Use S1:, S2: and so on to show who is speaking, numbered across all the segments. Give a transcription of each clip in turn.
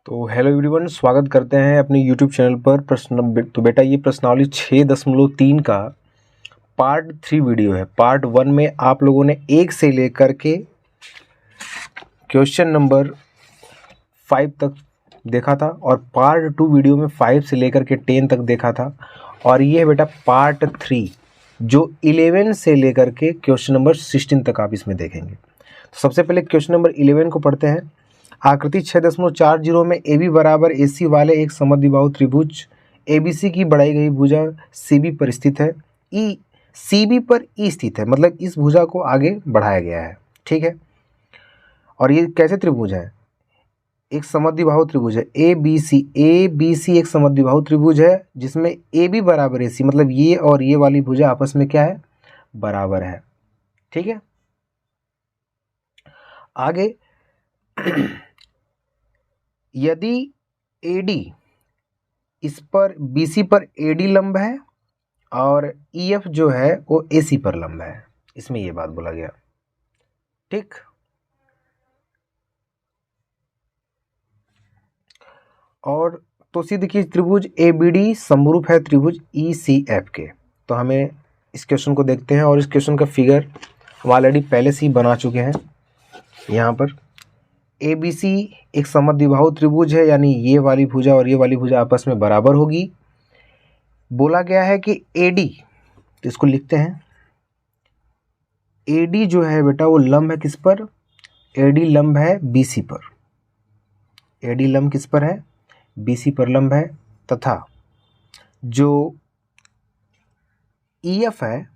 S1: तो hello everyone, स्वागत करते हैं अपने यूट्यूब चैनल पर। प्रश्न तो बेटा ये प्रश्नावली 6.3 का पार्ट 3 वीडियो है। पार्ट 1 में आप लोगों ने 1 से लेकर के क्वेश्चन नंबर 5 तक देखा था और पार्ट 2 वीडियो में 5 से लेकर के 10 तक देखा था। और ये है बेटा पार्ट 3 जो 11 से लेकर के क्वेश्चन नंबर 16 तक आप इसमें देखेंगे। तो सबसे पहले क्वेश्चन नंबर 11 को पढ़ते हैं। आकृति 6.40 में ए बी बराबर ए सी वाले एक समद्विबाहु त्रिभुज ए बी सी की बढ़ाई गई भुजा सी बी पर स्थित है। ई सी बी पर ई स्थित है, मतलब इस भुजा को आगे बढ़ाया गया है। ठीक है, और ये कैसे त्रिभुज है? एक समद्विबाहु त्रिभुज है ए बी सी एक समद्विबाहु त्रिभुज है जिसमें ए बी बराबर ए सी, मतलब ये और ये वाली भुजा आपस में क्या है? बराबर है। ठीक है, आगे यदि AD इस पर BC पर AD लंब है और EF जो है वो AC पर लंब है, इसमें ये बात बोला गया। ठीक, और तो सिद्ध की त्रिभुज ABD समरूप है त्रिभुज ECF के। तो हमें इस क्वेश्चन को देखते हैं और इस क्वेश्चन का फिगर हम ऑलरेडी पहले से ही बना चुके हैं। यहाँ पर ABC एक समद्विबाहु त्रिभुज है, यानी ये वाली भुजा और ये वाली भुजा आपस में बराबर होगी। बोला गया है कि AD, तो इसको लिखते हैं। AD जो है बेटा वो लंब है किस पर? AD लंब है BC पर। AD लंब किस पर है? BC पर लंब है। तथा जो EF है,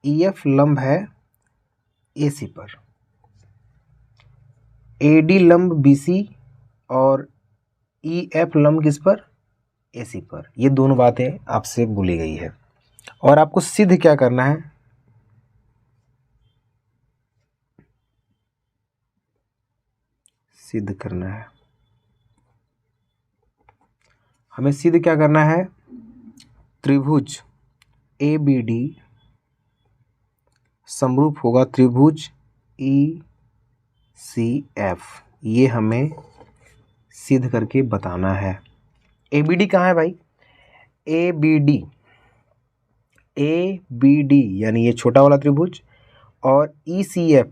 S1: EF लंब है AC पर। AD लंब BC और EF लंब किस पर? AC पर। ये दोनों बातें आपसे बोली गई है और आपको सिद्ध क्या करना है? सिद्ध करना है। हमें सिद्ध क्या करना है? त्रिभुज ABD समरूप होगा त्रिभुज ECF, ये हमें सिद्ध करके बताना है। ABD कहाँ है भाई? ABD यानी ये छोटा वाला त्रिभुज और ECF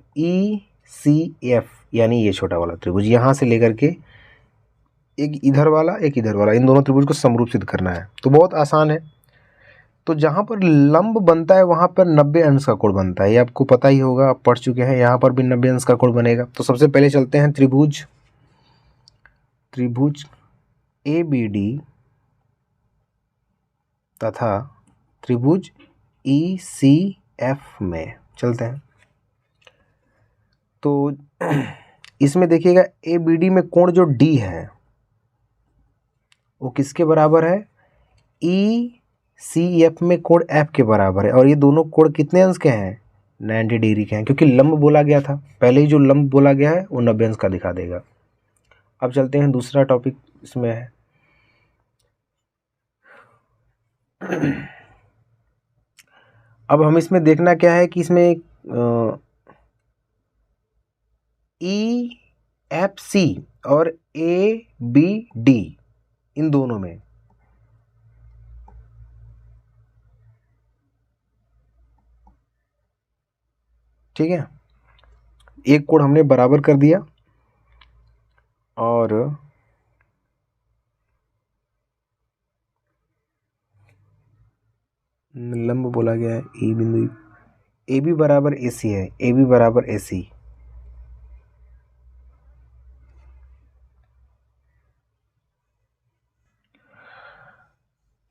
S1: यानी ये छोटा वाला त्रिभुज, यहाँ से लेकर के एक इधर वाला एक इधर वाला, इन दोनों त्रिभुज को समरूप सिद्ध करना है। तो बहुत आसान है। तो जहाँ पर लंब बनता है वहाँ पर 90 अंश का कोण बनता है, ये आपको पता ही होगा, आप पढ़ चुके हैं। यहाँ पर भी 90 अंश का कोण बनेगा। तो सबसे पहले चलते हैं त्रिभुज ABD तथा त्रिभुज ECF में चलते हैं। तो इसमें देखिएगा ABD में कोण जो D है वो किसके बराबर है? ECF में कोण F के बराबर है। और ये दोनों कोण कितने अंश के हैं? 90 डिग्री के हैं, क्योंकि लंब बोला गया था। पहले ही जो लंब बोला गया है वो 90 अंश का दिखा देगा। अब चलते हैं दूसरा टॉपिक इसमें है। अब हम इसमें देखना क्या है कि इसमें EFC और ABD इन दोनों में ठीक है, एक कोण हमने बराबर कर दिया और लंब बोला गया है E बिंदु, AB बराबर AC है, AB बराबर AC।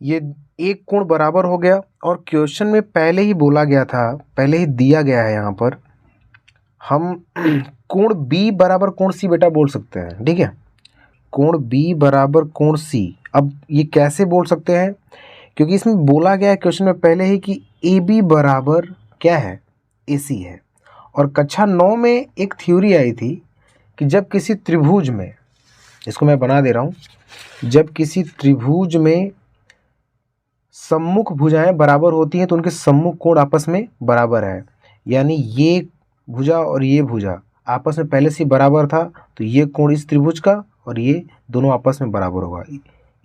S1: ये एक कोण बराबर हो गया और क्वेश्चन में पहले ही बोला गया था, पहले ही दिया गया है यहाँ पर, हम कोण B बराबर कोण C बेटा बोल सकते हैं। ठीक है, कोण B बराबर कोण C। अब ये कैसे बोल सकते हैं? क्योंकि इसमें बोला गया है क्वेश्चन में पहले ही कि AB बराबर क्या है? AC है। और कक्षा 9 में एक थ्योरी आई थी कि जब किसी त्रिभुज में, इसको मैं बना दे रहा हूँ, जब किसी त्रिभुज में सम्मुख भुजाएं बराबर होती हैं तो उनके सम्मुख कोण आपस में बराबर है। यानी ये भुजा और ये भुजा आपस में पहले से बराबर था, तो ये कोण इस त्रिभुज का और ये दोनों आपस में बराबर होगा।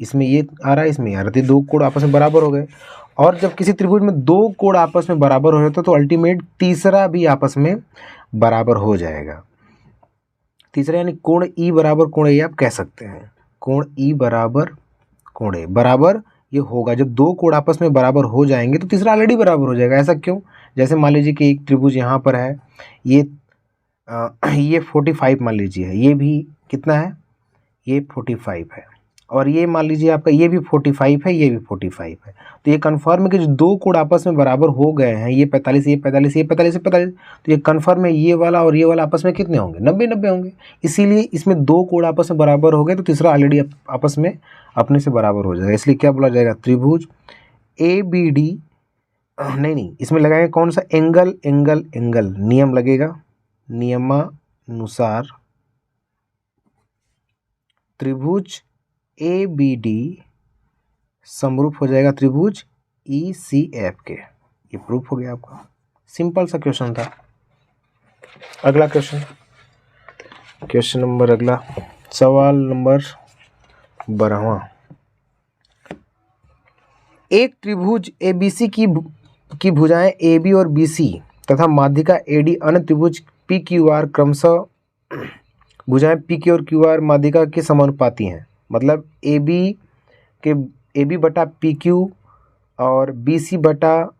S1: इसमें ये आ रहा है, इसमें आ रहा है, तो दो कोण आपस में बराबर हो गए। और जब किसी त्रिभुज में दो कोण आपस में बराबर हो जाते तो अल्टीमेट तीसरा भी आपस में बराबर हो जाएगा। तीसरा यानी कोण ई बराबर कोण ए आप कह सकते हैं। कोण ई बराबर कोण ए बराबर ये होगा, जब दो कोण आपस में बराबर हो जाएंगे तो तीसरा ऑलरेडी बराबर हो जाएगा। ऐसा क्यों? जैसे मान लीजिए कि एक त्रिभुज यहाँ पर है, ये 45 मान लीजिए, ये भी कितना है, ये 45 है, और ये मान लीजिए आपका ये भी 45 है, ये भी 45 है। तो ये कन्फर्म है कि जो दो कोण आपस में बराबर हो गए हैं, ये 45, ये 45, ये 45, ये 45, तो ये कन्फर्म है ये वाला और ये वाला आपस में कितने होंगे, 90-90 होंगे। इसीलिए इसमें दो कोण आपस में बराबर हो गए तो तीसरा ऑलरेडी आपस में अपने से बराबर हो जाएगा। इसलिए क्या बोला जाएगा, त्रिभुज ABD, नहीं, इसमें लगाएंगे कौन सा, एंगल एंगल एंगल, नियम लगेगा, नियमानुसार त्रिभुज ABD समरूप हो जाएगा त्रिभुज ECF के। ये प्रूफ हो गया आपका। सिंपल सा क्वेश्चन था। अगला क्वेश्चन नंबर अगला, सवाल नंबर 12वां। एक त्रिभुज ABC की भुजाएं AB और BC तथा माध्यिका AD अन्य त्रिभुज PQR क्रमशः भुजाएं PQ और QR माध्यिका के समानुपाती हैं। मतलब AB बटा PQ और BC बटा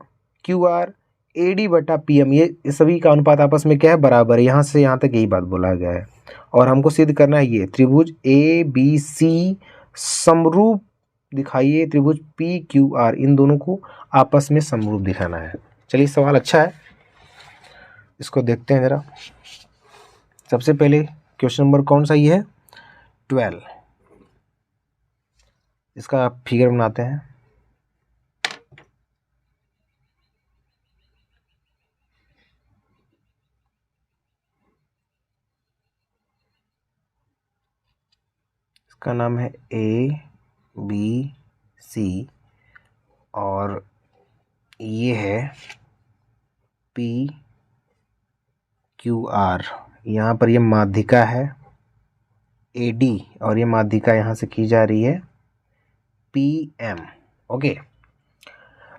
S1: QR AD बटा PM, ये सभी का अनुपात आपस में क्या है, बराबर है। यहाँ से यहाँ तक यही बात बोला गया है और हमको सिद्ध करना है ये त्रिभुज ABC समरूप दिखाइए त्रिभुज PQR, इन दोनों को आपस में समरूप दिखाना है। चलिए सवाल अच्छा है, इसको देखते हैं ज़रा। सबसे पहले क्वेश्चन नंबर कौन सा ये है, 12। इसका फिगर बनाते हैं। इसका नाम है ABC और ये है PQR। यहाँ पर ये माध्यिका है AD और ये माध्यिका यहाँ से की जा रही है PM। ओके,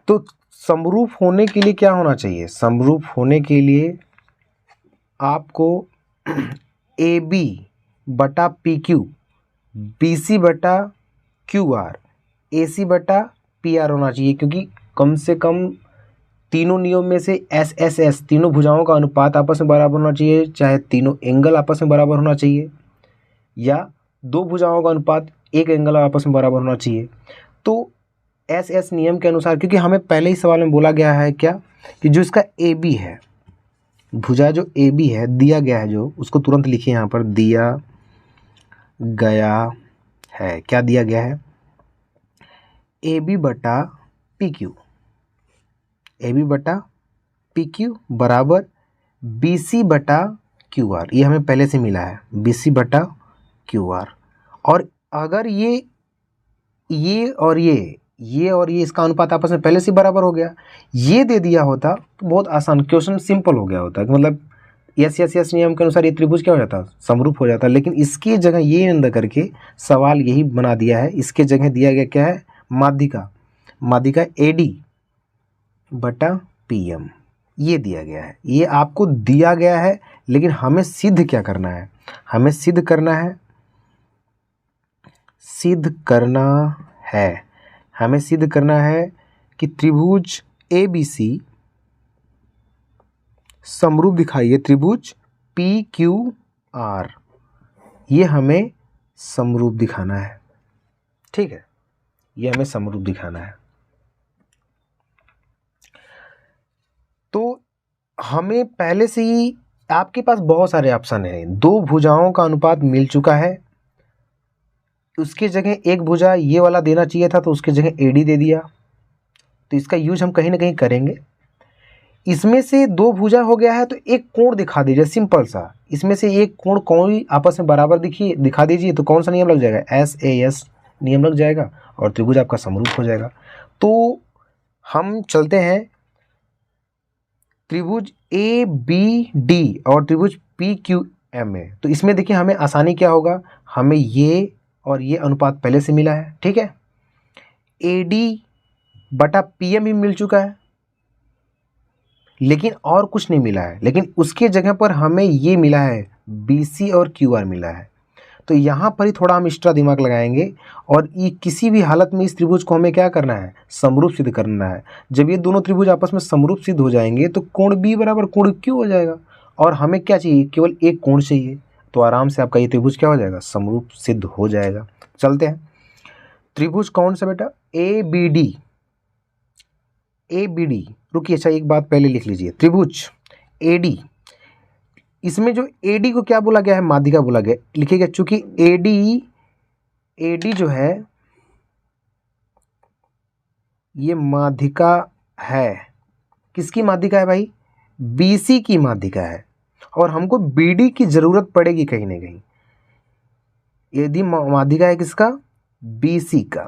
S1: तो समरूप होने के लिए क्या होना चाहिए, समरूप होने के लिए आपको AB बटा PQ, BC बटा QR, AC बटा PR होना चाहिए, क्योंकि कम से कम तीनों नियम में से SSS तीनों भुजाओं का अनुपात आपस में बराबर होना चाहिए, चाहे तीनों एंगल आपस में बराबर होना चाहिए या दो भुजाओं का अनुपात एक एंगल आपस में बराबर होना चाहिए। तो SS नियम के अनुसार, क्योंकि हमें पहले ही सवाल में बोला गया है क्या कि जो इसका AB है, भुजा जो AB है दिया गया है, जो उसको तुरंत लिखिए, यहाँ पर दिया गया है, क्या दिया गया है, AB बटा PQ, AB बटा PQ बराबर BC बटा QR। ये हमें पहले से मिला है, BC बटा QR। और अगर ये और ये और ये इसका अनुपात आपस में पहले से बराबर हो गया, ये दे दिया होता तो बहुत आसान, क्वेश्चन सिंपल हो गया होता, मतलब यस नियम के अनुसार ये त्रिभुज क्या हो जाता, समरूप हो जाता। लेकिन इसकी जगह ये अंदर करके सवाल यही बना दिया है, इसके जगह दिया गया क्या है, माध्यिका AD बटा PM, ये दिया गया है, ये आपको दिया गया है। लेकिन हमें सिद्ध क्या करना है, हमें सिद्ध करना है कि त्रिभुज ABC समरूप दिखाइए त्रिभुज PQR, ये हमें समरूप दिखाना है। ठीक है, ये हमें समरूप दिखाना है। तो हमें पहले से ही, आपके पास बहुत सारे ऑप्शन हैं, दो भुजाओं का अनुपात मिल चुका है, उसके जगह एक भुजा ये वाला देना चाहिए था तो उसके जगह AD दे दिया, तो इसका यूज हम कहीं ना कहीं करेंगे। इसमें से दो भुजा हो गया है तो एक कोण दिखा दीजिए, सिंपल सा, इसमें से एक कोण कोई आपस में बराबर दिखा दीजिए, तो कौन सा नियम लग जाएगा, SAS नियम लग जाएगा और त्रिभुज आपका समरूप हो जाएगा। तो हम चलते हैं त्रिभुज ABD और त्रिभुज PQM में। तो इसमें देखिए हमें आसानी क्या होगा, हमें ये और ये अनुपात पहले से मिला है, ठीक है। AD बटा PM भी मिल चुका है, लेकिन और कुछ नहीं मिला है, लेकिन उसके जगह पर हमें ये मिला है, BC और QR मिला है। तो यहाँ पर ही थोड़ा हम एक्स्ट्रा दिमाग लगाएंगे और ये किसी भी हालत में इस त्रिभुज को हमें क्या करना है, समरूप सिद्ध करना है। जब ये दोनों त्रिभुज आपस में समरूप सिद्ध हो जाएंगे तो कोण B बराबर कोण Q हो जाएगा, और हमें क्या चाहिए, केवल एक कोण चाहिए, तो आराम से आपका ये त्रिभुज क्या हो जाएगा, समरूप सिद्ध हो जाएगा। चलते हैं, त्रिभुज कौन सा बेटा, ABD। रुकिए, अच्छा एक बात पहले लिख लीजिए, त्रिभुज AD, इसमें जो AD को क्या बोला गया है, माध्यिका बोला गया, लिखिएगा, चूंकि AD जो है ये माध्यिका है, किसकी माध्यिका है भाई, BC की माध्यिका है, और हमको BD की जरूरत पड़ेगी कहीं ना कहीं। यदि माध्यिका है किसका, BC का,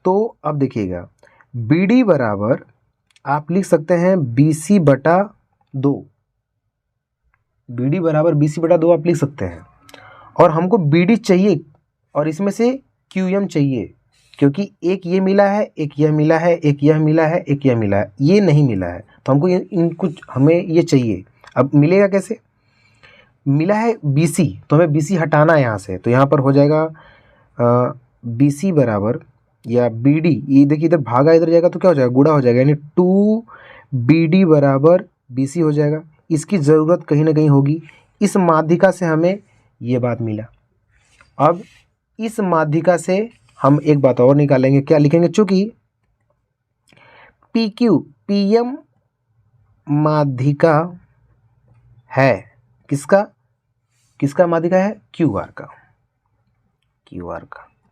S1: तो अब देखिएगा BD बराबर आप लिख सकते हैं BC बटा 2, BD बराबर BC बटा 2 आप लिख सकते हैं, और हमको BD चाहिए और इसमें से QM चाहिए, क्योंकि एक ये मिला है, एक यह मिला है, एक यह मिला है, एक यह मिला है, ये नहीं मिला है, तो हमको इनको हमें ये चाहिए। अब मिलेगा कैसे, मिला है BC, तो हमें BC हटाना है यहाँ से, तो यहाँ पर हो जाएगा BC बराबर या BD, ये देखिए इधर भागा इधर जाएगा तो क्या हो जाएगा, गुणा हो जाएगा, यानी 2BD बराबर BC हो जाएगा। इसकी ज़रूरत कहीं ना कहीं होगी, इस माध्यिका से हमें ये बात मिला। अब इस माध्यिका से हम एक बात और निकालेंगे, क्या लिखेंगे, चूंकि PM माध्यिका है, किसका माध्यिका है, QR का,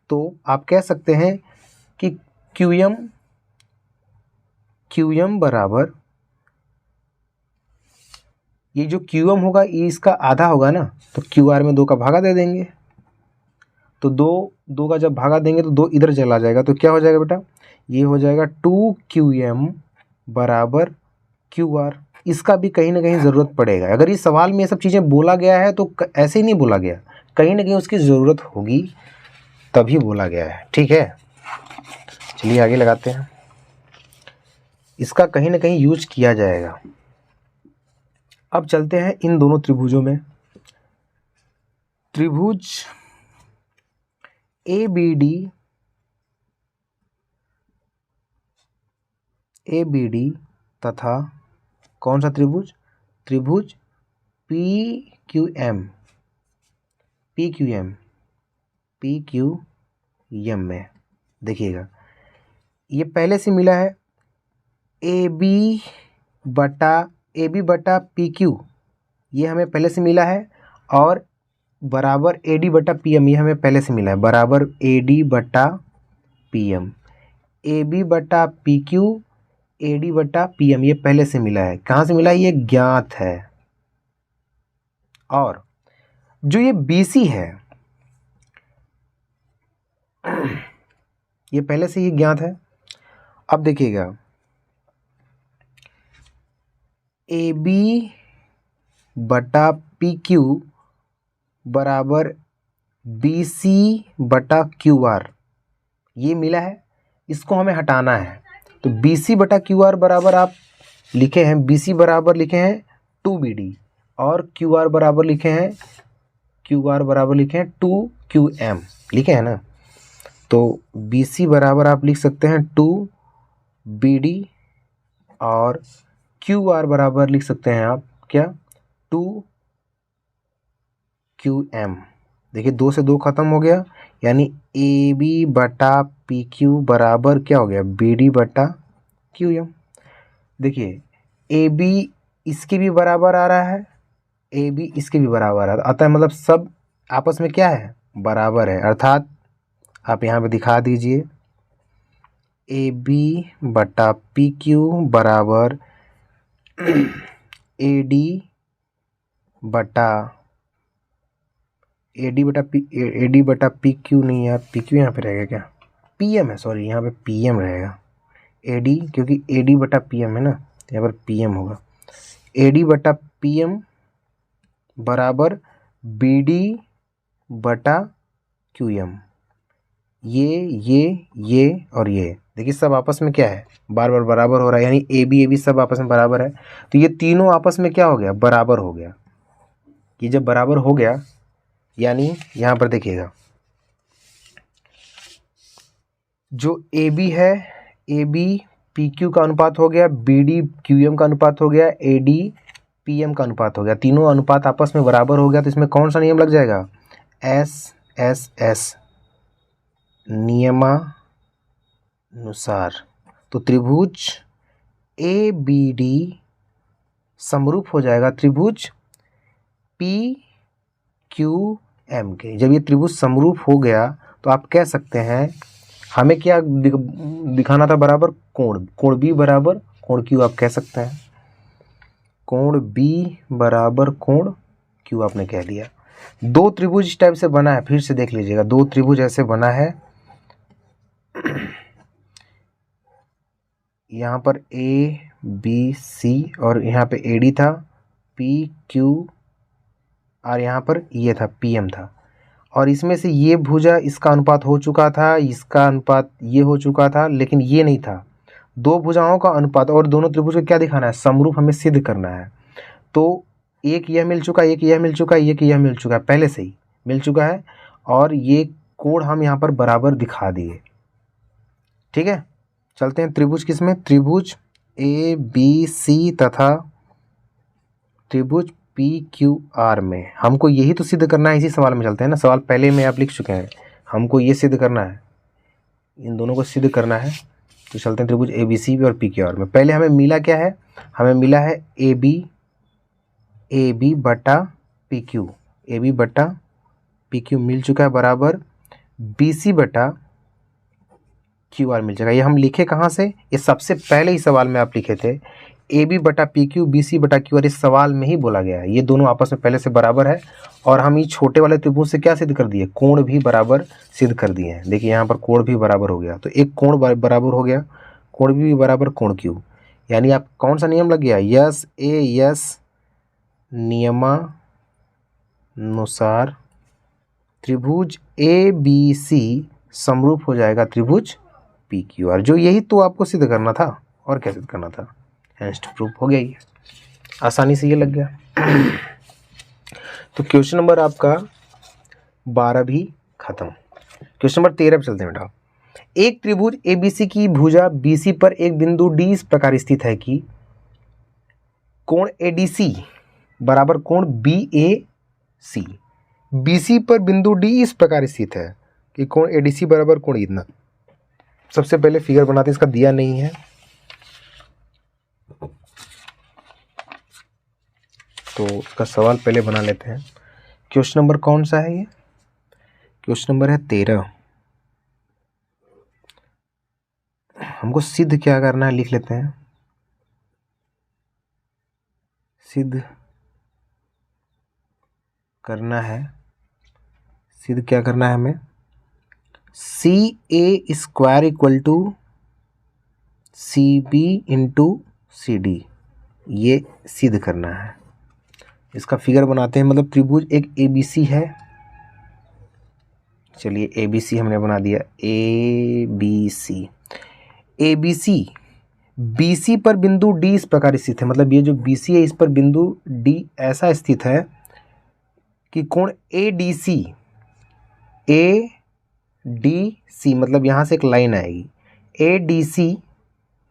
S1: तो आप कह सकते हैं कि QM बराबर, ये जो QM होगा ये इसका आधा होगा ना, तो QR में 2 का भागा दे देंगे, तो 2 का जब भागा देंगे तो 2 इधर चला जाएगा, तो क्या हो जाएगा बेटा, ये हो जाएगा 2QM बराबर QR। इसका भी कहीं ना कहीं ज़रूरत पड़ेगा, अगर इस सवाल में ये सब चीज़ें बोला गया है तो ऐसे ही नहीं बोला गया, कहीं ना कहीं उसकी ज़रूरत होगी तभी बोला गया है, ठीक है। चलिए आगे लगाते हैं, इसका कहीं ना कहीं यूज किया जाएगा। अब चलते हैं इन दोनों त्रिभुजों में, त्रिभुज ABD तथा कौन सा त्रिभुज, PQM में देखिएगा, ये पहले से मिला है AB बटा PQ, ये हमें पहले से मिला है, और बराबर AD बटा PM, ये हमें पहले से मिला है, बराबर AD बटा PM, AB बटा PQ, AD बटा PM, ये पहले से मिला है। कहाँ से मिला है, ये ज्ञात है। और जो ये BC है ये पहले से ही ज्ञात है। अब देखिएगा AB बटा PQ बराबर BC बटा QR, ये मिला है, इसको हमें हटाना है, तो BC बटा QR बराबर आप लिखे हैं, BC बराबर लिखे हैं 2BD, और QR बराबर लिखे हैं 2QM, लिखे हैं ना, तो BC बराबर आप लिख सकते हैं 2BD, और QR बराबर लिख सकते हैं आप क्या, 2QM। देखिए 2 से 2 खत्म हो गया, यानी AB बटा PQ बराबर क्या हो गया, BD बटा QM। देखिए AB इसके भी बराबर आ रहा है, AB इसके भी बराबर आ रहा है, अतः मतलब सब आपस में क्या है, बराबर है, अर्थात आप यहाँ पे दिखा दीजिए AB बटा PQ बराबर AD बटा PQ, नहीं यार, PQ यहाँ पे रहेगा क्या, PM है, सॉरी यहाँ पे PM रहेगा, AD क्योंकि AD बटा PM है ना, यहाँ पर PM होगा, AD बटा PM बराबर BD बटा क्यू एम, ये और ये देखिए सब आपस में क्या है, बार बार बराबर हो रहा है, यानी ए बी सब आपस में बराबर है। तो ये तीनों आपस में क्या हो गया, बराबर हो गया। ये जब बराबर हो गया यानी यहाँ पर देखिएगा जो ए बी है, ए बी पी क्यू का अनुपात हो गया, बी डी क्यू एम का अनुपात हो गया, ए डी पी एम का अनुपात हो गया। तीनों अनुपात आपस में बराबर हो गया। तो इसमें कौन सा नियम लग जाएगा, एस नियमानुसार। तो त्रिभुज ए बी डी समरूप हो जाएगा त्रिभुज पी क्यू एम के। जब ये त्रिभुज समरूप हो गया तो आप कह सकते हैं हमें क्या दिखाना था, बराबर कोण बी बराबर कोण क्यू आप कह सकते हैं। कोण बी बराबर कोण क्यू आपने कह दिया। दो त्रिभुज इस टाइप से बना है, फिर से देख लीजिएगा, दो त्रिभुज ऐसे बना है। यहाँ पर ए बी सी और यहाँ पे ए डी था, पी क्यू और यहाँ पर ये था पी एम था। और इसमें से ये भुजा इसका अनुपात हो चुका था, इसका अनुपात ये हो चुका था, लेकिन ये नहीं था। दो भुजाओं का अनुपात और दोनों त्रिभुज को क्या दिखाना है, समरूप हमें सिद्ध करना है। तो एक यह मिल चुका, एक यह मिल चुका, एक यह मिल चुका है, पहले से ही मिल चुका है। और ये कोण हम यहाँ पर बराबर दिखा दिए। ठीक है, चलते हैं त्रिभुज किसमें, त्रिभुज ए बी सी तथा त्रिभुज पी क्यू आर में। हमको यही तो सिद्ध करना है, इसी सवाल में चलते हैं ना। सवाल पहले में आप लिख चुके हैं, हमको ये सिद्ध करना है, इन दोनों को सिद्ध करना है। तो चलते हैं त्रिभुज ए बी सी और पी क्यू आर में। पहले हमें मिला क्या है, हमें मिला है ए बी बटा पी क्यू, ए बी बटा पी क्यू मिल चुका है बराबर बी सी बटा क्यू आर मिल जाएगा। ये हम लिखे कहाँ से, ये सबसे पहले ही सवाल में आप लिखे थे, ए बी बटा पी क्यू बी सी बटा क्यू आर, इस सवाल में ही बोला गया है। ये दोनों आपस में पहले से बराबर है। और हम ये छोटे वाले त्रिभुज से क्या सिद्ध कर दिए, कोण भी बराबर सिद्ध कर दिए हैं। देखिए यहाँ पर कोण भी बराबर हो गया, तो एक कोण बराबर हो गया, कोण भी बराबर कोण क्यू। यानी आप कौन सा नियम लग गया, यस नियमानुसार त्रिभुज ए बी सी समरूप हो जाएगा त्रिभुज पी क्यू आर। जो यही तो आपको सिद्ध करना था, और क्या सिद्ध करना था, हेंस प्रूफ हो गया। ये आसानी से ये लग गया। तो क्वेश्चन नंबर आपका 12 भी खत्म। क्वेश्चन नंबर 13 पे चलते हैं बेटा। एक त्रिभुज एबीसी की भुजा बीसी पर एक बिंदु डी इस प्रकार स्थित है कि कोण एडीसी बराबर कोण बीएसी। बीसी पर बिंदु डी इस प्रकार स्थित है कि कोण एडीसी बराबर कोण इतना। सबसे पहले फिगर बनाते हैं, इसका दिया नहीं है तो इसका सवाल पहले बना लेते हैं। क्वेश्चन नंबर कौन सा है, ये क्वेश्चन नंबर है 13। हमको सिद्ध क्या करना है, लिख लेते हैं। सिद्ध करना है, सिद्ध क्या करना है हमें, C A square equal to C B into C D, ये सिद्ध करना है। इसका फिगर बनाते हैं। मतलब त्रिभुज एक ए बी सी है, चलिए ए बी सी हमने बना दिया, A B C. A B C B C पर बिंदु डी इस प्रकार स्थित है। मतलब ये जो बी सी है इस पर बिंदु डी ऐसा स्थित है कि कोण A D C, A D C मतलब यहाँ से एक लाइन आएगी, ए डी सी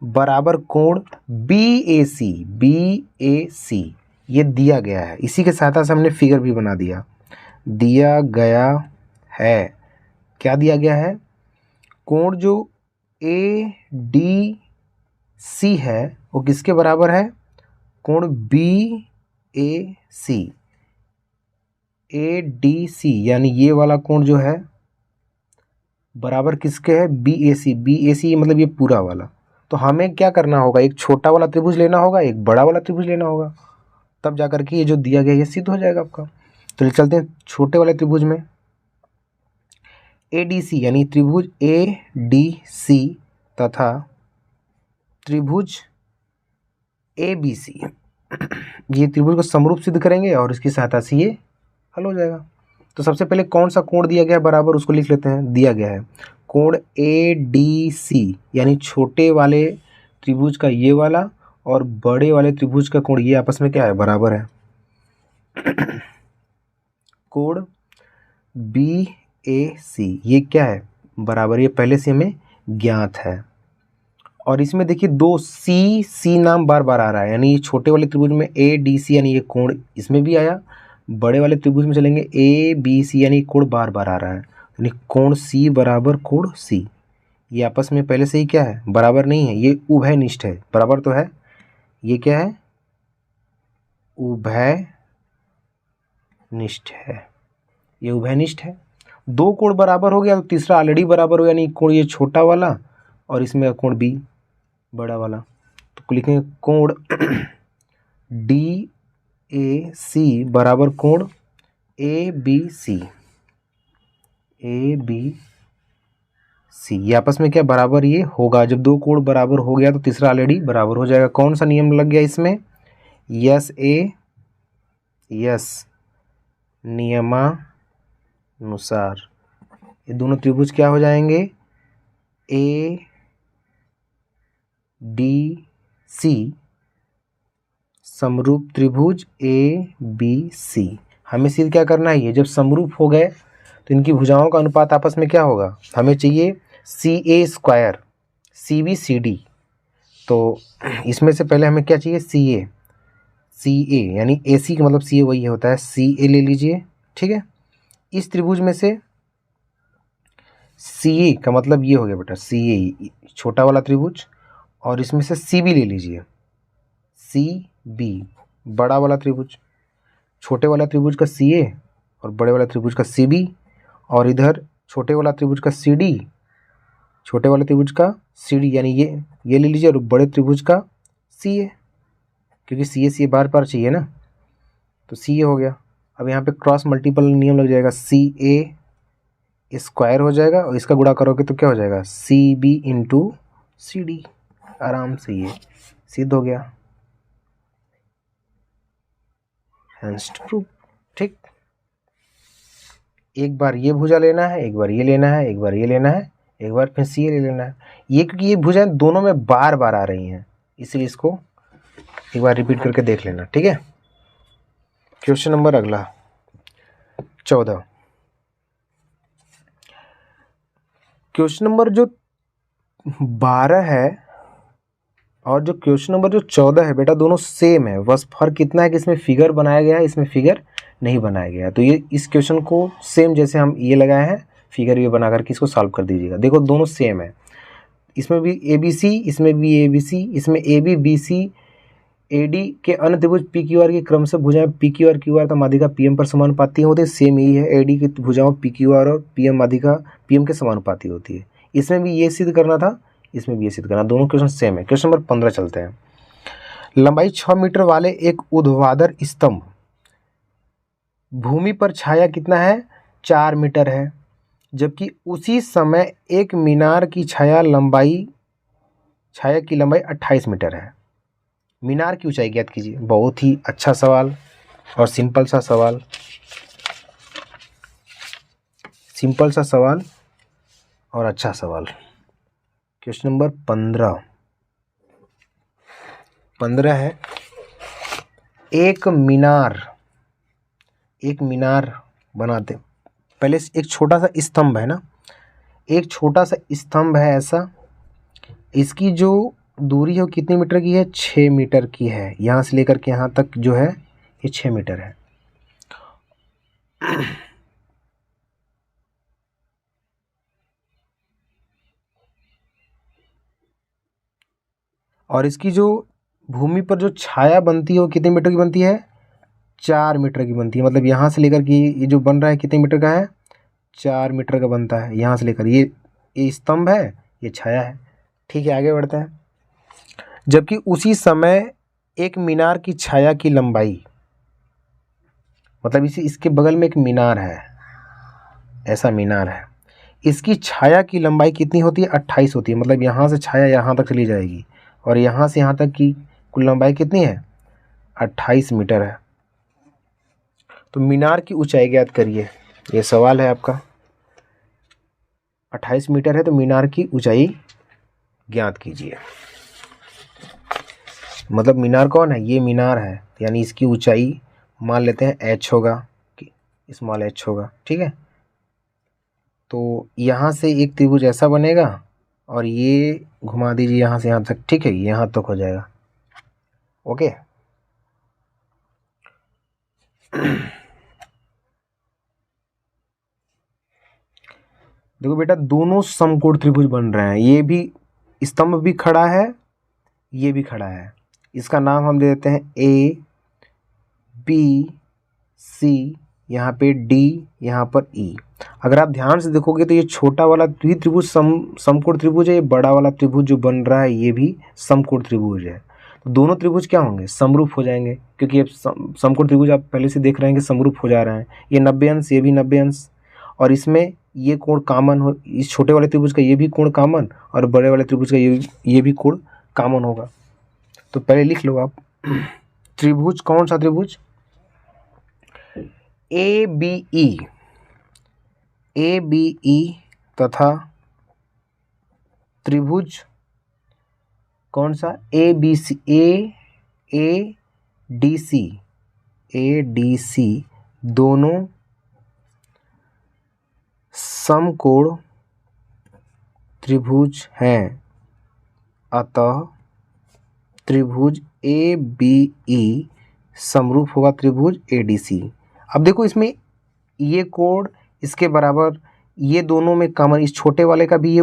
S1: बराबर कोण बी ए सी, बी ए सी ये दिया गया है। इसी के साथ साथ हमने फिगर भी बना दिया। दिया गया है, क्या दिया गया है, कोण जो ए डी सी है वो किसके बराबर है, कोण B A C. A D C यानी ये वाला कोण जो है बराबर किसके है, बी ए सी। बी ए सी मतलब ये पूरा वाला। तो हमें क्या करना होगा, एक छोटा वाला त्रिभुज लेना होगा, एक बड़ा वाला त्रिभुज लेना होगा, तब जाकर के ये जो दिया गया ये सिद्ध हो जाएगा आपका। तो चलते हैं छोटे वाले त्रिभुज में। ए डी सी यानी त्रिभुज ए डी सी तथा त्रिभुज ए बी सी, ये त्रिभुज को समरूप सिद्ध करेंगे और इसकी सहायता से ये हल हो जाएगा। तो सबसे पहले कौन सा कोण दिया गया है बराबर, उसको लिख लेते हैं। दिया गया है कोण ADC, यानी छोटे वाले त्रिभुज का ये वाला और बड़े वाले त्रिभुज का कोण ये आपस में क्या है, बराबर है। कोण BAC ये क्या है, बराबर, ये पहले से हमें ज्ञात है। और इसमें देखिए दो C नाम बार बार आ रहा है, यानी ये छोटे वाले त्रिभुज में ADC यानी ये कोण इसमें भी आया, बड़े वाले त्रिभुज में चलेंगे ABC यानी कोण बार बार आ रहा है, यानी कोण C बराबर कोण C। ये आपस में पहले से ही क्या है, बराबर नहीं है, ये उभयनिष्ठ है। बराबर तो है, ये क्या है, उभयनिष्ठ है, ये उभयनिष्ठ है। दो कोण बराबर हो गया तो तीसरा ऑलरेडी बराबर हो, यानी कोण ये छोटा वाला और इसमें कोण B बड़ा वाला। तो लिखेंगे कोण DAC बराबर कोण ABC। ये आपस में क्या बराबर ये होगा। जब दो कोण बराबर हो गया तो तीसरा ऑलरेडी बराबर हो जाएगा। कौन सा नियम लग गया इसमें, यस नियमानुसार ये दोनों त्रिभुज क्या हो जाएंगे, ADC समरूप त्रिभुज ABC। हमें सिर्फ क्या करना है, ये जब समरूप हो गए तो इनकी भुजाओं का अनुपात आपस में क्या होगा, हमें चाहिए CA² CBCD। तो इसमें से पहले हमें क्या चाहिए, CA यानी AC का मतलब CA वही होता है, CA ले लीजिए, ठीक है। इस त्रिभुज में से CA का मतलब ये हो गया बेटा, CA छोटा वाला त्रिभुज, और इसमें से CB ले लीजिए, CB बड़ा वाला त्रिभुज। छोटे वाला त्रिभुज का CA और बड़े वाला त्रिभुज का CB, और इधर छोटे वाला त्रिभुज का CD, छोटे वाले त्रिभुज का CD, यानी ये ले लीजिए, और बड़े त्रिभुज का CA, क्योंकि CA बार बार चाहिए ना, तो CA हो गया। अब यहाँ पे क्रॉस मल्टीपल नियम लग जाएगा, CA² हो जाएगा और इसका गुणा करोगे तो क्या हो जाएगा, CB इंटू CD। आराम से ये सिद्ध हो गया, हैंस प्रूफ, ठीक। एक बार ये भुजा लेना है, एक बार ये लेना है, एक बार ये लेना है, एक बार फिर CA ले लेना है। ये क्योंकि ये भुजाएं दोनों में बार बार आ रही हैं, इसलिए इसको एक बार रिपीट करके देख लेना, ठीक है। क्वेश्चन नंबर अगला 14। क्वेश्चन नंबर जो 12 है और जो क्वेश्चन नंबर जो 14 है बेटा, दोनों सेम है, बस फर्क कितना है कि इसमें फिगर बनाया गया है, इसमें फिगर नहीं बनाया गया। तो ये इस क्वेश्चन को सेम जैसे हम ये लगाए हैं, फिगर ये बना करके इसको सॉल्व कर दीजिएगा। देखो दोनों सेम है, इसमें भी ABC, इसमें भी ABC, इसमें AB BC AD के अन्य त्रिभुज PQR की क्रम से भुजाएं PQR QR तथा माध्यिका PM पर समानुपाती होती है। सेम यही है, AD की भुजाओं PQR और PM माध्यिका PM के समानुपाती होती है। इसमें भी ये सिद्ध करना था, इसमें भी ये सिद्ध करना, दोनों क्वेश्चन सेम है। क्वेश्चन नंबर 15 चलते हैं। लंबाई 6 मीटर वाले एक ऊर्ध्वाधर स्तंभ, भूमि पर छाया कितना है, 4 मीटर है, जबकि उसी समय एक मीनार की छाया की लंबाई 28 मीटर है। मीनार की ऊंचाई ज्ञात कीजिए। बहुत ही अच्छा सवाल और सिंपल सा सवाल, सिंपल सा सवाल और अच्छा सवाल। क्वेश्चन नंबर 15 है, एक मीनार बनाते, पहले एक छोटा सा स्तंभ है ना, एक छोटा सा स्तंभ है ऐसा, इसकी जो दूरी है वो कितने मीटर की है, 6 मीटर की है। यहाँ से लेकर के यहाँ तक जो है ये 6 मीटर है। और इसकी जो भूमि पर जो छाया बनती है वो कितने मीटर की बनती है, 4 मीटर की बनती है। मतलब यहाँ से लेकर के ये जो बन रहा है कितने मीटर का है, 4 मीटर का बनता है। यहाँ से लेकर ये स्तंभ है, ये छाया है, ठीक है। आगे बढ़ते हैं। जबकि उसी समय एक मीनार की छाया की लंबाई, मतलब इसके बगल में एक मीनार है, ऐसा मीनार है, इसकी छाया की लंबाई कितनी होती है, 28 होती है। मतलब यहाँ से छाया यहाँ तक चली जाएगी और यहाँ से यहाँ तक की कुल लंबाई कितनी है, 28 मीटर है। तो मीनार की ऊंचाई ज्ञात करिए। ये सवाल है आपका। 28 मीटर है तो मीनार की ऊंचाई ज्ञात कीजिए। मतलब मीनार कौन है? ये मीनार है, यानी इसकी ऊंचाई मान लेते हैं h होगा, कि स्मॉल h होगा, ठीक है। तो यहाँ से एक त्रिभुज ऐसा बनेगा और ये घुमा दीजिए यहाँ से यहाँ तक, ठीक है, यहाँ तक हो जाएगा। ओके। देखो बेटा, दोनों समकोण त्रिभुज बन रहे हैं। ये भी स्तंभ भी खड़ा है, ये भी खड़ा है। इसका नाम हम दे देते हैं ए बी सी, यहाँ पे डी, यहाँ पर ई। अगर आप ध्यान से देखोगे तो ये छोटा वाला भी त्रिभुज समकोण त्रिभुज है, ये बड़ा वाला त्रिभुज जो बन रहा है ये भी समकोण त्रिभुज है। तो दोनों त्रिभुज क्या होंगे? समरूप हो जाएंगे, क्योंकि ये समकोण त्रिभुज आप पहले से देख रहे हैं कि समरूप हो जा रहे हैं। ये 90 अंश, ये भी 90 अंश, और इसमें ये कोण कामन हो, इस छोटे वाले त्रिभुज का ये भी कोण कामन और बड़े वाले त्रिभुज का ये भी कोण कामन होगा। तो पहले लिख लो आप त्रिभुज, कौन सा त्रिभुज? ए बी ई तथा त्रिभुज कौन सा? ए डी सी दोनों समकोण त्रिभुज हैं, अतः त्रिभुज ए बी ई समरूप होगा त्रिभुज ए डी सी। अब देखो, इसमें ये कोण इसके बराबर, ये दोनों में कॉमन, इस छोटे वाले का भी ये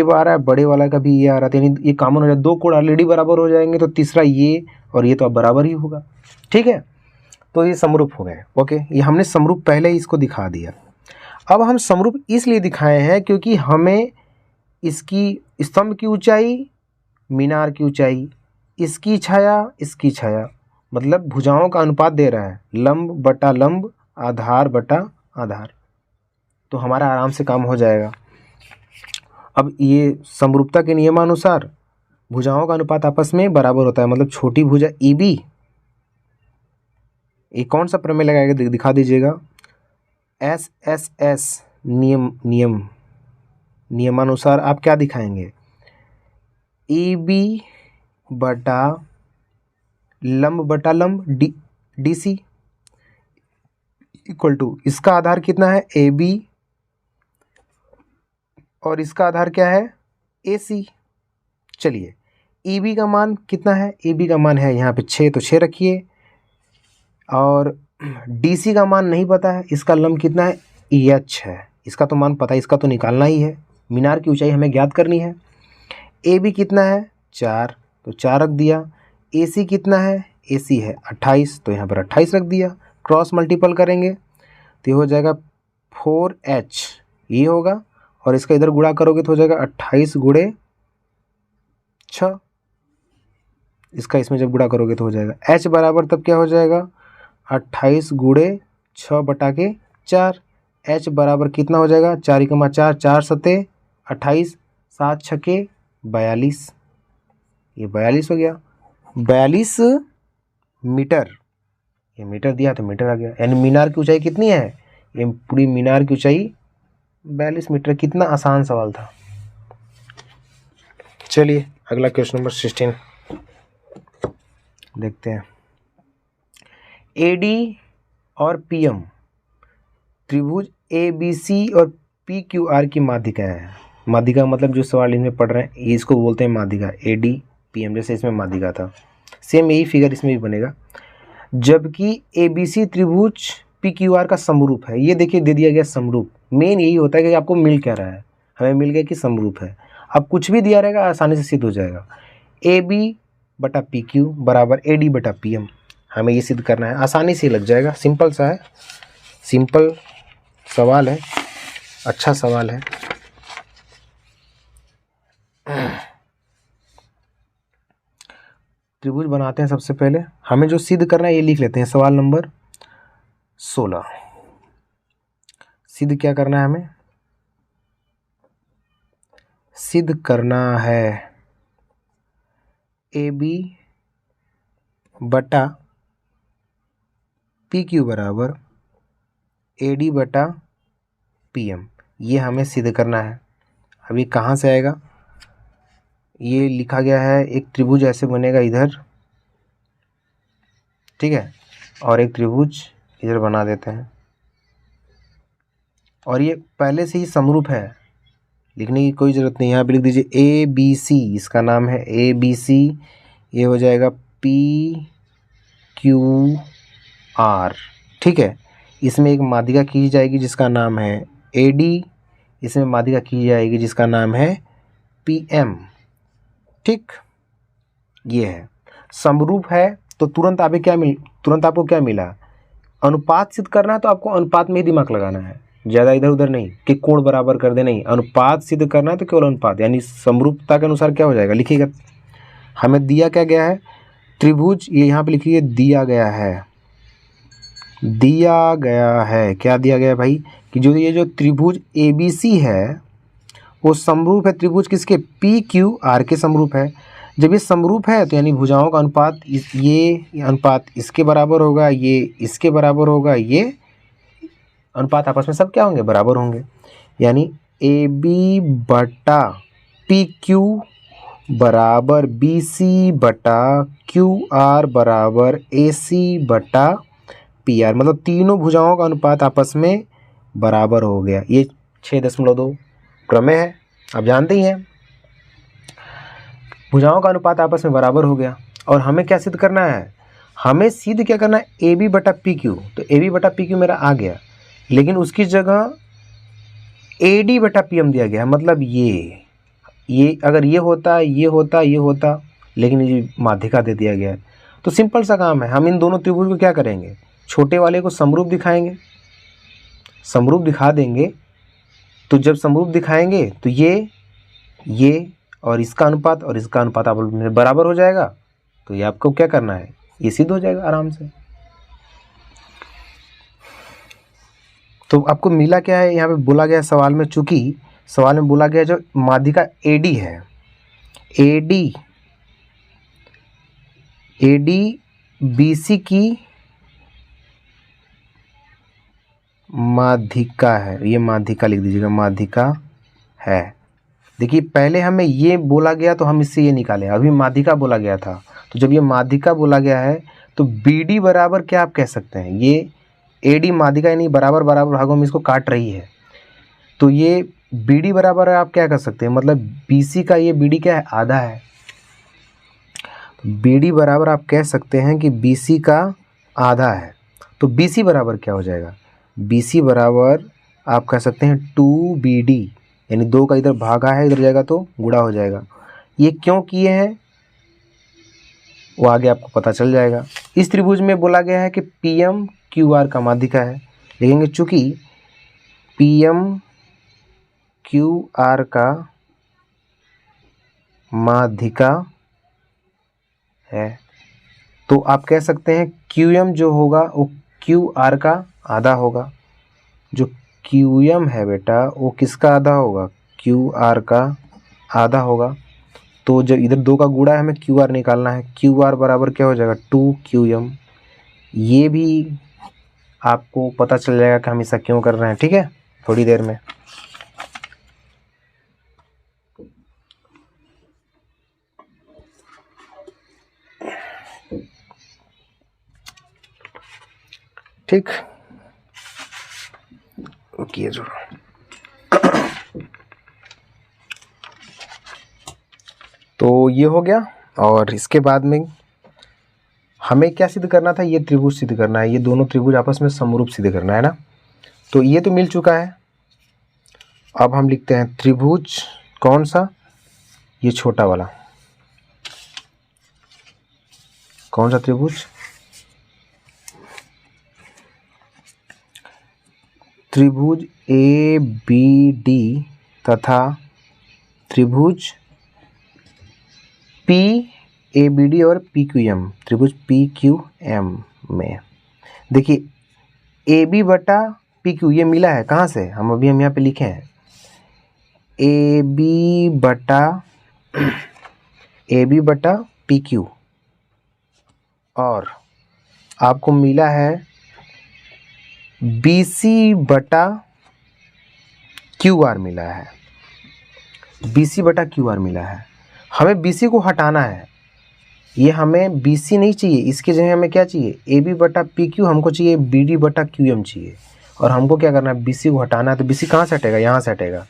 S1: आ रहा है, बड़े वाला का भी ये आ रहा है, यानी ये कॉमन हो जाए, दो कोण ऑलरेडी बराबर हो जाएंगे, तो तीसरा ये और ये तो अब बराबर ही होगा, ठीक है। तो ये समरूप हो गए। ओके, ये हमने समरूप पहले ही इसको दिखा दिया। अब हम समरूप इसलिए दिखाए हैं क्योंकि हमें इसकी स्तंभ की ऊंचाई, मीनार की ऊंचाई, इसकी छाया मतलब भुजाओं का अनुपात दे रहा है, लंब बटा लंब, आधार बटा आधार, तो हमारा आराम से काम हो जाएगा। अब ये समरूपता के नियमानुसार भुजाओं का अनुपात आपस में बराबर होता है, मतलब छोटी भुजा ई बी, ये कौन सा प्रमेय लगाएगा दिखा दीजिएगा। एस एस एस नियमानुसार आप क्या दिखाएंगे? ई बी बटा लंब डी सी इक्वल टू, इसका आधार कितना है? ए बी, और इसका आधार क्या है? ए सी। चलिए, ई बी का मान कितना है? ए बी का मान है यहाँ पे 6, तो 6 रखिए, और डी सी का मान नहीं पता है, इसका लंब कितना है? एच है, इसका तो मान पता है, इसका तो निकालना ही है, मीनार की ऊंचाई हमें ज्ञात करनी है। ए बी कितना है? 4, तो 4 रख दिया। ए सी कितना है? ए सी है 28, तो यहाँ पर 28 रख दिया। क्रॉस मल्टीपल करेंगे तो ये हो जाएगा 4h, ये होगा, और इसका इधर गुणा करोगे तो हो जाएगा 28 गुणे 6, इसका इसमें जब गुणा करोगे तो हो जाएगा h बराबर, तब क्या हो जाएगा? 28 गुणे 6 बटा के 4। h बराबर कितना हो जाएगा? 4 4 सते 28, 7 छके 42, ये 42 हो गया। 42 मीटर, ये मीटर दिया तो मीटर आ गया, यानी मीनार की ऊंचाई कितनी है? ये पूरी मीनार की ऊंचाई 42 मीटर। कितना आसान सवाल था। चलिए अगला क्वेश्चन नंबर 16 देखते हैं। एडी और पीएम त्रिभुज ए बी सी और पी क्यू आर की माध्यिका है। माध्यिका मतलब जो सवाल इनमें पढ़ रहे हैं ये इसको बोलते हैं माध्यिका, एडी पीएम, जैसे इसमें माध्यिका था, सेम यही फिगर इसमें भी बनेगा। जबकि ए बी सी त्रिभुज पी क्यू आर का समरूप है। ये देखिए दे दिया गया समरूप, मेन यही होता है कि आपको मिल क्या रहा है, हमें मिल गया कि समरूप है। अब कुछ भी दिया रहेगा आसानी से सिद्ध हो जाएगा। ए बी बटा पी क्यू बराबर ए डी बटा पी एम, हमें ये सिद्ध करना है, आसानी से लग जाएगा, सिंपल सा है, सिंपल सवाल है, अच्छा सवाल है। त्रिभुज बनाते हैं। सबसे पहले हमें जो सिद्ध करना है ये लिख लेते हैं। सवाल नंबर 16 सिद्ध क्या करना है? हमें सिद्ध करना है ए बी बटा पी क्यू बराबर ए डी बटा PM, ये हमें सिद्ध करना है। अब ये कहाँ से आएगा, ये लिखा गया है एक त्रिभुज ऐसे बनेगा इधर, ठीक है, और एक त्रिभुज इधर बना देते हैं, और ये पहले से ही समरूप है, लिखने की कोई ज़रूरत नहीं। यहाँ पे लिख दीजिए ABC, इसका नाम है ABC, ये हो जाएगा PQR, ठीक है। इसमें एक माध्यिका की जाएगी जिसका नाम है AD, इसमें माध्यिका की जाएगी जिसका नाम है PM, ठीक। ये है समरूप है, तो तुरंत आपको क्या मिला, अनुपात सिद्ध करना है तो आपको अनुपात में ही दिमाग लगाना है, ज़्यादा इधर उधर नहीं कि कोण बराबर कर दे, नहीं, अनुपात सिद्ध करना है तो केवल अनुपात, यानी समरूपता के अनुसार क्या हो जाएगा, लिखिएगा। हमें दिया क्या गया है, त्रिभुज, ये यहाँ पे लिखिए दिया गया है, क्या दिया गया है भाई, कि ये जो त्रिभुज ABC है वो समरूप है त्रिभुज किसके, PQR के समरूप है। जब ये समरूप है तो यानी भुजाओं का अनुपात ये अनुपात इसके बराबर होगा, ये इसके बराबर होगा, ये अनुपात आपस में सब क्या होंगे, बराबर होंगे। यानी AB बटा PQ बराबर BC बटा QR बराबर AC बटा PR, मतलब तीनों भुजाओं का अनुपात आपस में बराबर हो गया। ये 6.2 प्रमेय है, आप जानते ही हैं, भुजाओं का अनुपात आपस में बराबर हो गया। और हमें क्या सिद्ध करना है, हमें सिद्ध क्या करना है, AB बटा PQ, तो AB बटा PQ मेरा आ गया, लेकिन उसकी जगह AD बटा PM दिया गया, मतलब ये अगर ये होता, लेकिन ये माध्यिका दे दिया गया है। तो सिंपल सा काम है, हम इन दोनों त्रिभुज को क्या करेंगे, छोटे वाले को समरूप दिखाएंगे, समरूप दिखा देंगे। तो जब समरूप दिखाएंगे तो ये और इसका अनुपात और इसका अनुपात आपस में बराबर हो जाएगा, तो ये आपको क्या करना है, ये सिद्ध हो जाएगा आराम से। तो आपको मिला क्या है, यहाँ पे बोला गया सवाल में, चूंकि सवाल में बोला गया जो माध्यिका AD है, AD BC की माध्यिका है, ये माध्यिका लिख दीजिएगा, माध्यिका है। देखिए पहले हमें ये बोला गया तो हम इससे ये निकाले, अभी माध्यिका बोला गया था, तो जब ये माध्यिका बोला गया है तो BD बराबर क्या आप कह सकते हैं, ये AD माध्यिका यानी बराबर भागों में इसको काट रही है, तो ये BD बराबर आप क्या कर सकते हैं, मतलब BC का ये BD क्या है, आधा है। BD बराबर आप कह सकते हैं कि BC का आधा है, तो BC बराबर क्या हो जाएगा, BC बराबर आप कह सकते हैं 2BD, यानी 2 का इधर भागा है, इधर जाएगा तो गुणा हो जाएगा। ये क्यों किए हैं वो आगे आपको पता चल जाएगा। इस त्रिभुज में बोला गया है कि PM QR का माध्यिका है, देखेंगे चूंकि PM QR का माध्यिका है, तो आप कह सकते हैं QM जो होगा वो QR का आधा होगा, जो QM है बेटा वो किसका आधा होगा, QR का आधा होगा। तो जब इधर 2 का गुणा है, हमें QR निकालना है, QR बराबर क्या हो जाएगा, 2QM। ये भी आपको पता चल जाएगा कि हम ऐसा क्यों कर रहे हैं, ठीक है, थोड़ी देर में। ठीक, रुकिए जरूर। तो ये हो गया, और इसके बाद में हमें क्या सिद्ध करना था, ये त्रिभुज सिद्ध करना है, ये दोनों त्रिभुज आपस में समरूप सिद्ध करना है ना। तो ये तो मिल चुका है, अब हम लिखते हैं त्रिभुज कौन सा, ये छोटा वाला, कौन सा त्रिभुज, त्रिभुज ABD तथा त्रिभुज PABD और PQM, त्रिभुज PQM में देखिए AB बटा PQ ये मिला है कहाँ से, हम यहाँ पे लिखे हैं AB बटा PQ, और आपको मिला है BC बटा क्यू आर मिला है, BC बटा क्यू आर मिला है। हमें BC को हटाना है, ये हमें BC नहीं चाहिए, इसके जगह हमें क्या चाहिए, AB बटा PQ हमको चाहिए, BD बटा QM चाहिए। और हमको क्या करना है, BC को हटाना है। तो BC कहाँ से हटेगा, यहाँ से हटेगा।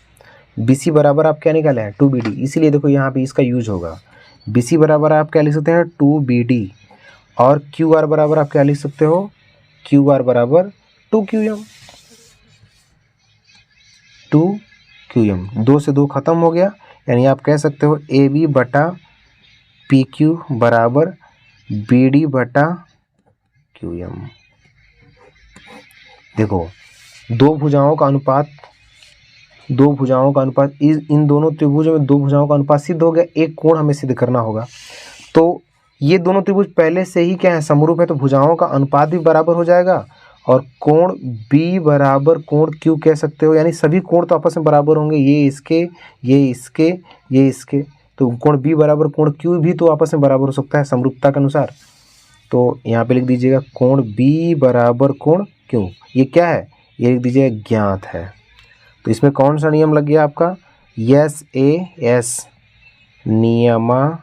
S1: BC बराबर आप क्या निकाले हैं, 2BD, इसीलिए देखो यहाँ पे इसका यूज होगा। BC बराबर आप क्या लिख सकते हैं, 2BD, और QR बराबर आप क्या लिख सकते हो, QR बराबर 2QM। 2QM, 2 से 2 खत्म हो गया, यानी आप कह सकते हो AB बटा PQ बराबर BD बटा QM। देखो दो भुजाओं का अनुपात इन दोनों त्रिभुजों में दो भुजाओं का अनुपात सिद्ध हो गया। एक कोण हमें सिद्ध करना होगा, तो ये दोनों त्रिभुज पहले से ही क्या है, समरूप है, तो भुजाओं का अनुपात भी बराबर हो जाएगा। और कोण B बराबर कोण Q कह सकते हो, यानी सभी कोण तो आपस में बराबर होंगे, ये इसके, ये इसके, ये इसके, तो कोण B बराबर कोण Q भी तो आपस में बराबर हो सकता है समरूपता के अनुसार। तो यहाँ पे लिख दीजिएगा कोण B बराबर कोण Q, ये क्या है, ये लिख दीजिएगा ज्ञात है। तो इसमें कौन सा नियम लग गया आपका, SAS नियमानुसार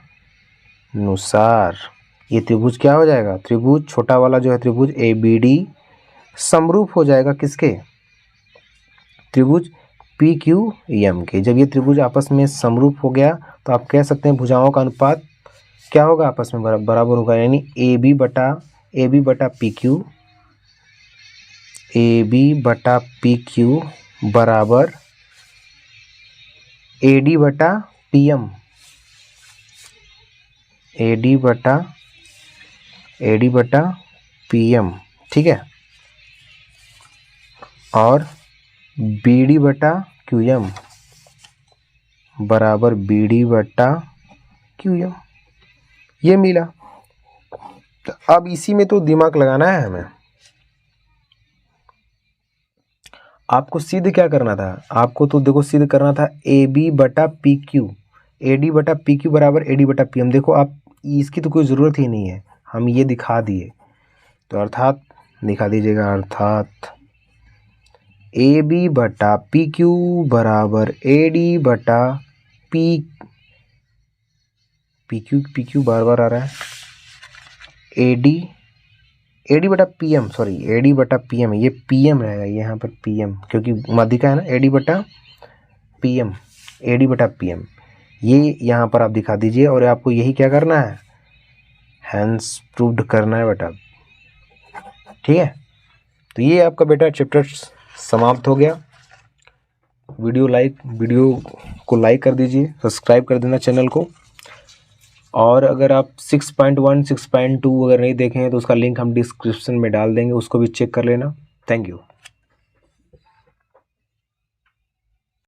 S1: ये त्रिभुज क्या हो जाएगा, त्रिभुज छोटा वाला जो है त्रिभुज ABD समरूप हो जाएगा किसके, त्रिभुज PQM के। जब ये त्रिभुज आपस में समरूप हो गया तो आप कह सकते हैं भुजाओं का अनुपात क्या होगा, आपस में बराबर होगा, यानी AB बटा PQ बराबर AD बटा PM, ठीक है, और BD बटा QM बराबर BD बटा QM, ये मिला। तो अब इसी में तो दिमाग लगाना है हमें। आपको सिद्ध क्या करना था, आपको तो देखो सिद्ध करना था AB बटा PQ, AD बटा PQ बराबर AD बटा PM। देखो आप इसकी तो कोई ज़रूरत ही नहीं है, हम ये दिखा दिए। तो अर्थात दिखा दीजिएगा, अर्थात AB बटा PQ बराबर AD बटा PQ बार बार आ रहा है, AD बटा PM, सॉरी AD बटा PM, ये PM रहेगा यहाँ पर PM, क्योंकि माध्यिका है ना, AD बटा PM, ये यहाँ पर आप दिखा दीजिए। और आपको यही क्या करना है, हैंस प्रूव्ड करना है बेटा, ठीक है। तो ये आपका बेटा चैप्टर समाप्त हो गया। वीडियो को लाइक कर दीजिए, सब्सक्राइब कर देना चैनल को। और अगर आप 6.1 6.2 अगर नहीं देखें हैं तो उसका लिंक हम डिस्क्रिप्शन में डाल देंगे, उसको भी चेक कर लेना। Thank you.